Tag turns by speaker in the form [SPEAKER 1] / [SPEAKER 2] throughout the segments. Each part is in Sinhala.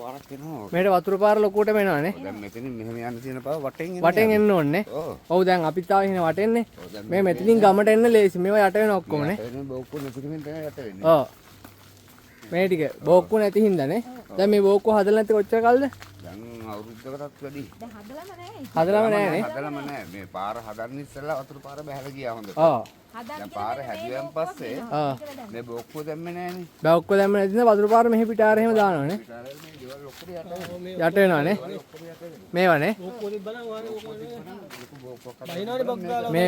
[SPEAKER 1] පාරක් එනවා.
[SPEAKER 2] මේට වතුර පාර ලොකුවට වෙනවනේ.
[SPEAKER 1] දැන් මෙතනින් මෙහෙම යන්න තියෙන පාර වටෙන්
[SPEAKER 2] වටෙන් එන්න ඕනේ. ඔව් දැන් අපිත් ආවේ ඉන්නේ වටෙන්නේ. මේ මෙතනින් ගමට එන්න ලේසි. මේවා යට වෙන ඔක්කොම නේ.
[SPEAKER 1] එතනින් බෝක්කුව නැතිකමින් තමයි යට වෙන්නේ.
[SPEAKER 2] ඔව්. මේ ටික බෝක්කුව නැති හින්දානේ. දැන් මේ බෝක්කුව හදලා නැති කොච්චර කල්ද?
[SPEAKER 1] දැන් අවුරුද්දකටත් වැඩි.
[SPEAKER 3] දැන් හදලම නැහැ.
[SPEAKER 2] හදලාම නෑනේ.
[SPEAKER 1] හදලම නෑ. මේ පාර හදන්න ඉස්සෙල්ලා වතුර පාර බහැලා ගියා හොඳට.
[SPEAKER 2] ඔව්.
[SPEAKER 1] දැන් පාර හැදුවෙන් පස්සේ
[SPEAKER 2] ආ.
[SPEAKER 1] මේ බෝක්කුව දැම්මේ නෑනේ.
[SPEAKER 2] බෝක්කුව දැම්ම නැති නිසා වතුර පාර මෙහි පිටාර එහෙම දානවනේ.
[SPEAKER 1] ඊට මේ ගෙවල් ඔක්කොම යට වෙනවා.
[SPEAKER 2] යට වෙනවනේ. මේවනේ.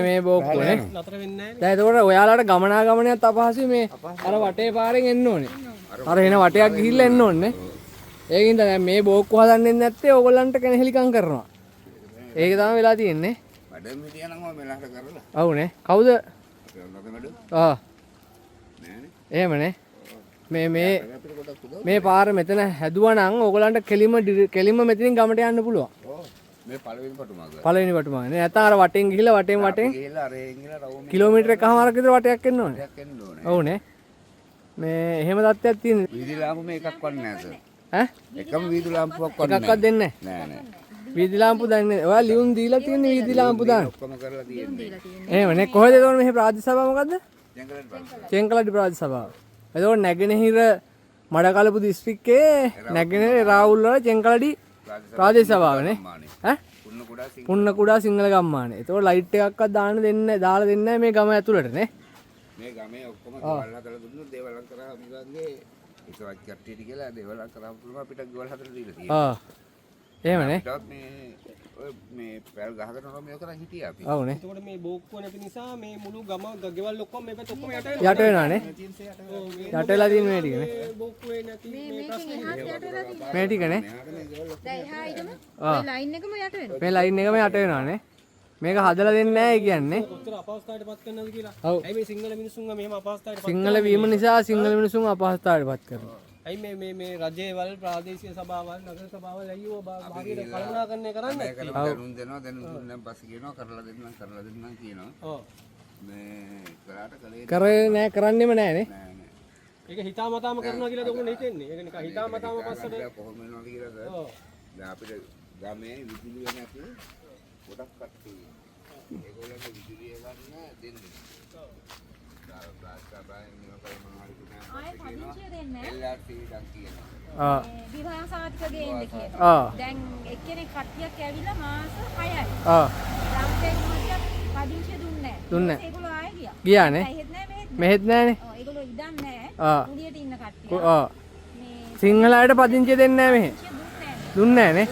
[SPEAKER 2] මේ බෝක්කුවනේ. දැන් එතකොට ඔයාලට ගමනාගමනයත් අපහසුයි මේ අර වටේ පාරෙන් එන්න ඕනේ. අර එන වටයක් ගිහිල්ලා එන්න ඕනේ. ඒකින්ද දැන් මේ බෝක්කුව හදන්නේ නැත්තේ ඕගොල්ලන්ට කෙනෙහිලිකම් කරනවා. ඒක තමයි වෙලා තියෙන්නේ.
[SPEAKER 1] වැඩම හිටියා නම් මම මෙලහට කරලා.
[SPEAKER 2] ඔව්නේ. කවුද?
[SPEAKER 1] නේද මඩ?
[SPEAKER 2] ආ.
[SPEAKER 1] නෑනේ.
[SPEAKER 2] එහෙමනේ. මේ පාර මෙතන හැදුවා නම් ඕගොල්ලන්ට කෙලිම මෙතනින් ගමට යන්න පුළුවන්.
[SPEAKER 1] ඔව්. මේ පළවෙනි පටුමග.
[SPEAKER 2] පළවෙනි වටුමා. නේ නැත්නම් අර වටෙන් ගිහිල්ලා වටෙන්
[SPEAKER 1] ගිහලා අර එංගිලා රවුම
[SPEAKER 2] කිලෝමීටර් එකමාරක් විතර වටයක් එන්න ඕනේ.
[SPEAKER 1] එකක් එන්න ඕනේ.
[SPEAKER 2] ඔව්නේ. මේ එහෙම තත්ත්වයක් තියෙන.
[SPEAKER 1] වීදි ලාම්පු මේකක් වන්නේ නෑ සර්.
[SPEAKER 2] ඈ?
[SPEAKER 1] එකම වීදි ලාම්පුවක් වන්නේ
[SPEAKER 2] එකක්වත් දෙන්නේ
[SPEAKER 1] නෑ නෑ.
[SPEAKER 2] වීදි ලාම්පු දන්නේ. ඔයා ලියුම් දීලා තියෙන වීදි ලාම්පු දාන්න.
[SPEAKER 1] ඔක්කොම කරලා තියෙන්නේ.
[SPEAKER 2] එහෙමනේ. කොහෙද එතකොට මෙහි ප්‍රාදේශ සභාව මොකද්ද?
[SPEAKER 1] ජංගලට බලන්න.
[SPEAKER 2] චෙන්කලඩි ප්‍රාදේශ සභාව. එතකොට නැගෙනහිර මඩකලපු දිස්ත්‍රික්කයේ නැගෙනහිර රාහුල් වල චෙන්කලඩි ප්‍රාදේශ සභාවනේ. ඈ? පුන්න කුඩා සිංහල ගම්මානේ. එතකොට ලයිට් එකක්වත් දාලා දෙන්නේ නැහැ මේ ගම ඇතුළට නේ.
[SPEAKER 1] මේ ගමේ ඔක්කොම ගෙවල් හදලා දුන්නු දේවල් කරා මිගන්ගේ ඉතවත් කට්ටියට කියලා දේවල් කරා පුළුවන් අපිට ගෙවල් හදලා දීලා තියෙනවා.
[SPEAKER 2] ආ. එහෙමනේ.
[SPEAKER 1] ඊටත් මේ පැල් ගහකට නෝ මේක කරන් හිටියා අපි.
[SPEAKER 2] ඔව්නේ.
[SPEAKER 4] එතකොට මේ බෝක්කුව නැති නිසා මේ මුළු ගම ගෙවල් ඔක්කොම මේ පැත්ත ඔක්කොම යට
[SPEAKER 2] යට වෙනවානේ. යට වෙලා තියෙන මේ ටිකනේ.
[SPEAKER 4] බෝක්කුවේ නැති මේ ප්‍රශ්නේ
[SPEAKER 2] මේ ටිකනේ.
[SPEAKER 3] දැන් එහා ඊටම
[SPEAKER 2] ආ.
[SPEAKER 3] ලයින් එකම යට වෙනවා.
[SPEAKER 2] මේ ලයින් එකම යට වෙනවානේ. මේක හදලා දෙන්නේ නැහැ කියන්නේ.
[SPEAKER 4] කොච්චර අපහසුතාවයට පත් කරනවද කියලා.
[SPEAKER 2] ඔව්.
[SPEAKER 4] ඇයි මේ සිංහල මිනිස්සුන්ව මෙහෙම අපහසුතාවයට පත්
[SPEAKER 2] සිංහල වීම නිසා සිංහල මිනිසුන් අපහසුතාවයට පත් කරනවා.
[SPEAKER 4] ඇයි මේ රජයේවල් ප්‍රාදේශීය සභාවල් නගර සභාවල් ඇයිව භාගයට කළමනාකරණය කරන්නේ
[SPEAKER 1] මේක දැනුම් දෙනවා දැනුම් දුන්නාන් පස්සේ කියනවා කරලා දෙන්නම් කියනවා.
[SPEAKER 4] ඔව්
[SPEAKER 1] මේ කරාට කලේ
[SPEAKER 2] කරේ නෑ කරන්නෙම නෑනේ.
[SPEAKER 1] නෑ නෑ.
[SPEAKER 4] ඒක හිතාමතාම කරනවා කියලා ඔයගොල්ලෝ හිතන්නේ ඒක නිකන් හිතාමතාම පස්සට
[SPEAKER 1] කොහොම වෙනවද කියලා සර්.
[SPEAKER 4] ඔව්
[SPEAKER 1] දැන් අපිට ගමේ විදුලිය නැති ගොඩක් කට්ටිය. ඒගොල්ලන්ට විදුලිය ගන්න දෙන්නේ.
[SPEAKER 3] ආයෙ පදිංචිය දෙන්නේ
[SPEAKER 1] LRT ඩන් කියනවා.
[SPEAKER 2] ආ.
[SPEAKER 3] විවාහ සාතික ගේන්න කියලා.
[SPEAKER 2] ආ.
[SPEAKER 3] දැන් එක්කෙනෙක් කට්ටියක් ඇවිල්ලා මාස 6යි.
[SPEAKER 2] ආ.
[SPEAKER 3] ළමෙක් මොකක්ද පදිංචිය දුන්නේ නැහැ.
[SPEAKER 2] දුන්නේ
[SPEAKER 3] ඒගොල්ලෝ ආයෙ ගියා.
[SPEAKER 2] ගියානේ.
[SPEAKER 3] එහෙත් නැහැ මෙහෙත් නැහැ.
[SPEAKER 2] මෙහෙත් නෑනේ.
[SPEAKER 3] ඔව් ඒගොල්ලෝ ඉඩම් නැහැ.
[SPEAKER 2] ආ.
[SPEAKER 3] කුලියට ඉන්න කට්ටිය.
[SPEAKER 2] ආ.
[SPEAKER 3] මේ
[SPEAKER 2] සිංහල අයට පදිංචිය දෙන්නේ නෑ මෙහෙ.
[SPEAKER 3] දුන්නේ නැහැ.
[SPEAKER 2] දුන්නේ නෑනේ.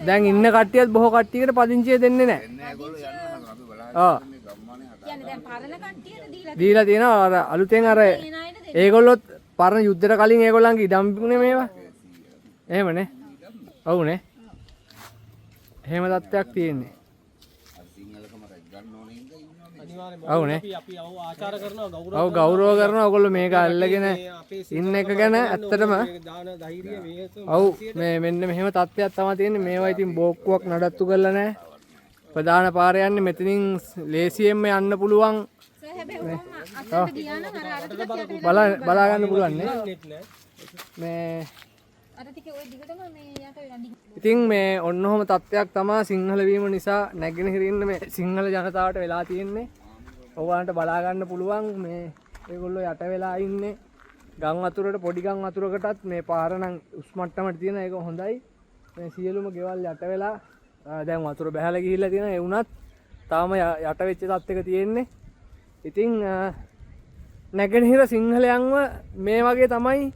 [SPEAKER 2] දැන් ඉන්න කට්ටියත් බොහෝ කට්ටියකට පදිංචිය දෙන්නේ නෑ.
[SPEAKER 1] එන්නේ ඒගොල්ලෝ යන්න හදනවා. අපි බලන්න
[SPEAKER 2] ආ.
[SPEAKER 1] මේ ගම්මානේ හදා.
[SPEAKER 3] කියන්නේ දැන් පරණ කට්ටියට දීලා
[SPEAKER 2] දීලා තියෙනවා අර අලුතෙන් අර
[SPEAKER 3] තියෙන අයට දෙන්න.
[SPEAKER 2] ඒගොල්ලොත් පරණ යුද්ධයට කලින් ඒගොල්ලන්ගේ ඉඩම් තිබුණේ මේවා. එහෙමනේ. ඔව්නේ. එහෙම තත්ත්වයක් තියෙන්නේ.
[SPEAKER 1] අර සිංහලකම රැක් ගන්න ඕනේ ඉඳ ඉන්නවනේ.
[SPEAKER 4] අනිවාර්යයෙන්ම
[SPEAKER 2] ඔව්නේ.
[SPEAKER 4] අපි ආචාර කරනවා ගෞරව
[SPEAKER 2] ඔව් ගෞරව කරනවා ඔයගොල්ලෝ මේක අල්ලගෙන ඉන්න එක ගැන ඇත්තටම
[SPEAKER 4] දාන ධෛර්යය වේස
[SPEAKER 2] ඔව් මේ මෙන්න මෙහෙම තත්ත්වයක් තමයි තියෙන්නේ. මේවා ඉතින් බෝක්කුවක් නඩත්තු කරලා නැහැ. ප්‍රධාන පාරේ යන්නේ මෙතනින් ලේසියෙන්ම යන්න පුළුවන්.
[SPEAKER 3] සර් හැබැයි ඔහොම අතට ගියා නම් අර ටිකක් යට
[SPEAKER 2] බලා ගන්න පුළුවන් නේ.
[SPEAKER 4] නෙට් නෑ
[SPEAKER 2] මේ
[SPEAKER 3] අර ටික ওই දිගටම මේ යට වෙනවා.
[SPEAKER 2] ඉතින් මේ ඔන්නෝම තත්ත්වයක් තමයි සිංහල වීම නිසා නැගෙනහිර ඉන්න මේ සිංහල ජනතාවට වෙලා තියෙන්නේ. ඔයගලන්ට බලා ගන්න පුළුවන් මේ ඒගොල්ලෝ යට වෙලා ඉන්නේ ගම් වතුරට පොඩි ගම් වතුරකටත් මේ පාර නම් උස් මට්ටමට තියෙන ඒක හොඳයි. මේ සියලුම ගෙවල් යට වෙලා දැන් වතුර බැහැලා ගිහිල්ලා තියෙනවා. ඒ වුණත් තාම යට වෙච්ච තත්ත්වයක තියෙන්නේ. ඉතින් නැගෙනහිර සිංහලයන්ව මේ වගේ තමයි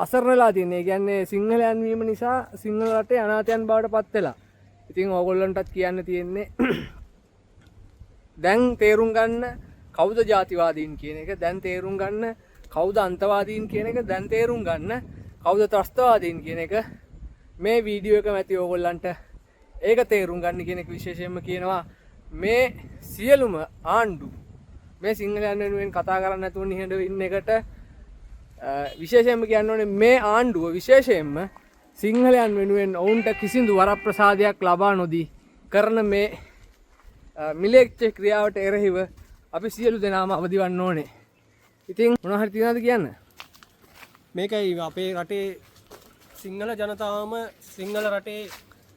[SPEAKER 2] අසරණලා තියන්නේ. ඒ කියන්නේ සිංහලයන් වීම නිසා සිංහල රටේ අනාථයන් බවට පත් වෙලා. ඉතින් ඕගොල්ලන්ටත් කියන්න තියෙන්නේ දැන් තේරුම් ගන්න කවුද ජාතිවාදීන් කියන එක, දැන් තේරුම් ගන්න කවුද අන්තවාදීන් කියන එක, දැන් තේරුම් ගන්න කවුද ත්‍රස්තවාදීන් කියන එක මේ වීඩියෝ එක මැති ඕගොල්ලන්ට ඒක තේරුම් ගන්න කියන එක විශේෂයෙන්ම කියනවා. මේ සියලුම ආණ්ඩු මේ සිංහලයන් වෙනුවෙන් කතා කරන්න නැතුව නිහඬව ඉන්න එකට විශේෂයෙන්ම කියන්න ඕනේ මේ ආණ්ඩුව විශේෂයෙන්ම සිංහලයන් වෙනුවෙන් ඔවුන්ට කිසිදු වරප්‍රසාදයක් ලබා නොදී කරන මේ මිලේච්ඡ ක්‍රියාවට එරෙහිව අපි සියලු දෙනාම අවදි වන්න ඕනේ. ඉතින් මොනවා හරි තියනවද කියන්න?
[SPEAKER 4] මේකයි අපේ රටේ සිංහල ජනතාවම සිංහල රටේ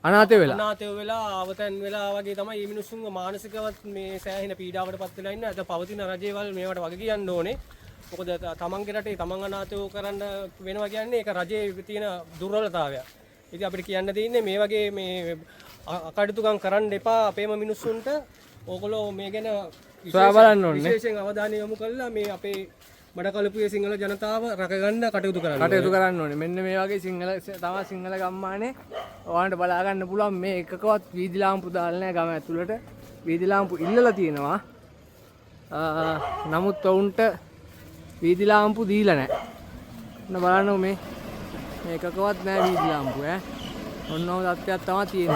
[SPEAKER 2] අනාථ වෙලා
[SPEAKER 4] අනාථය වෙලා ආවතන් වෙලා වගේ තමයි මේ මිනිස්සුන්ව මානසිකවත් මේ සෑහෙන පීඩාවට පත් වෙලා ඉන්න. අද පවතින රජේවල් මේවට වගේ කියන්න ඕනේ. මොකද තමන්ගේ රටේ තමන් අනාථයෝ කරන්න වෙනවා කියන්නේ ඒක රජයේ තියෙන දුර්වලතාවයක්. ඉතින් අපිට කියන්න තියෙන්නේ මේ වගේ මේ අකටයුතුකම් කරන්න එපා අපේම මිනිස්සුන්ට. ඕගොල්ලෝ මේ ගැන
[SPEAKER 2] සොයා බලන්න ඕනේ.
[SPEAKER 4] විශේෂයෙන් අවධානය යොමු කළා මේ අපේ බඩකලපුවේ සිංහල ජනතාව රැකගන්න කටයුතු කරන්න.
[SPEAKER 2] කටයුතු කරන්න ඕනේ. මෙන්න මේ වගේ සිංහල තමයි සිංහල ගම්මානේ ඔයාලට බලා ගන්න පුළුවන් මේ එකකවත් වීදි ලාම්පු දාලා නැහැ ගම ඇතුළට. වීදි ලාම්පු ඉල්ලලා තියෙනවා. නමුත් ඔවුන්ට වීදි ලාම්පු දීලා නැහැ. ඔන්න බලන්න මේ එකකවත් නැහැ වීදි ලාම්පු ඈ. ඔන්න ඔය තත්ත්වයක් තමයි තියෙන්නේ.